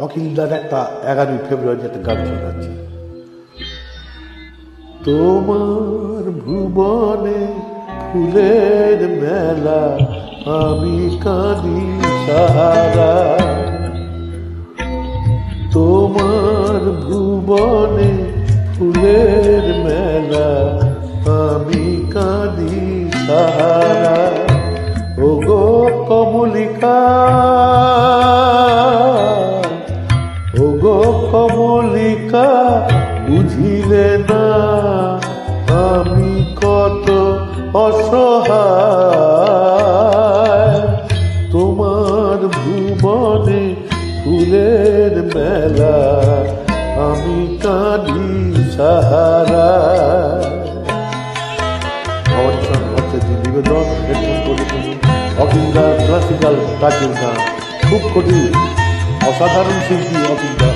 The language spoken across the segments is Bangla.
অখিলদার একটা 11ই ফেব্রুয়ারি একটা গান শোনাচ্ছি। তোমার ভুবনে ফুলের মেলা, আমি কাঁদি সাহারা। তোমার ভুবনে ফুলের মেলা, আমি কাঁদি সাহারা। ওগো কমলিকা, ওগো কমলিকা, বুঝিলে না আমি কত অসহায়। তোমার ভুবনে ফুলের মেলা, আমি কাঁদি সাহারা। নিবেদন অখিলদা ক্লাসিক্যাল কাজের গান, খুব কঠিন, অসাধারণ শিল্পী অখিলদা।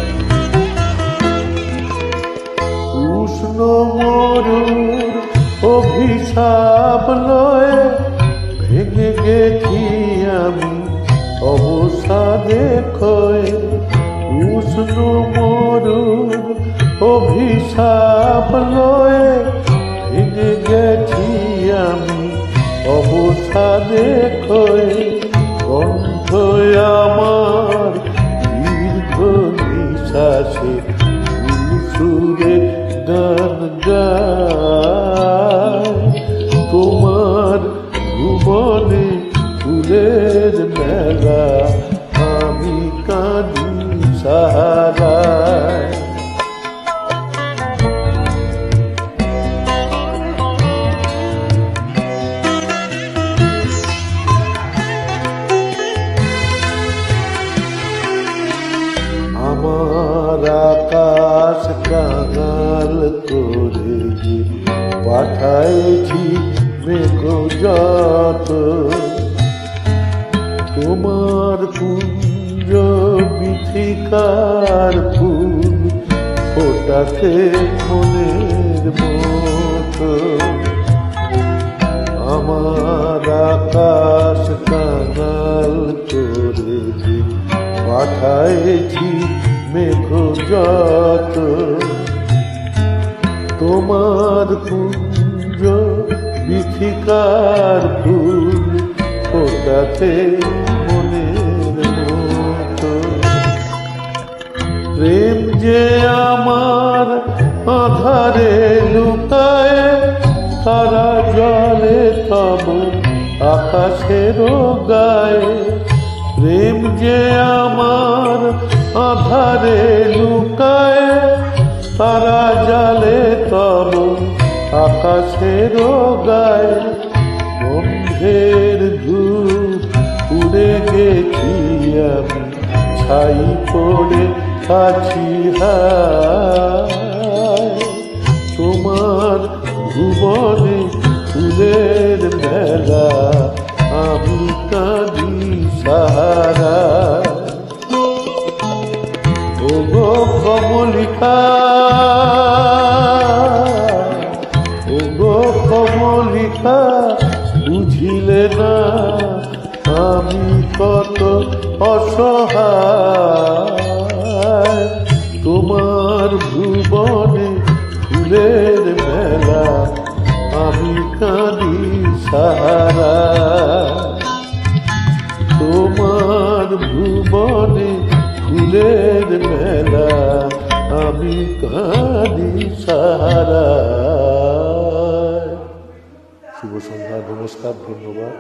উষ্ণ মরুর অভিশাপ লয়ে ভেঙে গেছি আমি অবসাদে ক্ষয়ে। উষ্ণ মরুর অভিশাপ লয়ে ভেঙে গেছি আমি অবসাদে ক্ষয়ে। কণ্ঠ আমার দীর্ঘ নিঃশ্বাসে সুরে গান গায়। তোমার ভুবনে ফুলের মেলা, আমি কাঁদি সাহারা। আমার আকাশ কাঙাল করে যে পাঠাইছি মেঘযত। তোমার কুঞ্জ বিথিকার ফুল ফোটাতে মনের মতো। আমার আকাশ কাঙাল করে যে পাঠাইছি মেঘযত। তোমার কুঞ্জ বিথিকার ফুল ফোটাতে মনের মতো। প্রেম যে আমার আধারে লুকায়, তারা জলে তব আকাশের গায়ে। প্রেম যে আমার আধারে লুকায়, তারা জালে তব আকাশের গায়ে। বন্ধের ধূপ উড়ে গেছি আমি, ছাই পড়ে আছি হায়। তোমার ভুবনে ফুলের মেলা, আমি কাঁদি সাহারা। ওগো কমলিকা, ওগো কমলিকা, বুঝিলে না আমি কত অসহায়। তোমার ভুবনে ফুলের মেলা, আমি কাঁদি সাহারা। তোমার ভুবনে ফুলের মেলা, আমি কাঁদি সাহারা। শুভ সন্ধ্যা, নমস্কার, ধন্যবাদ।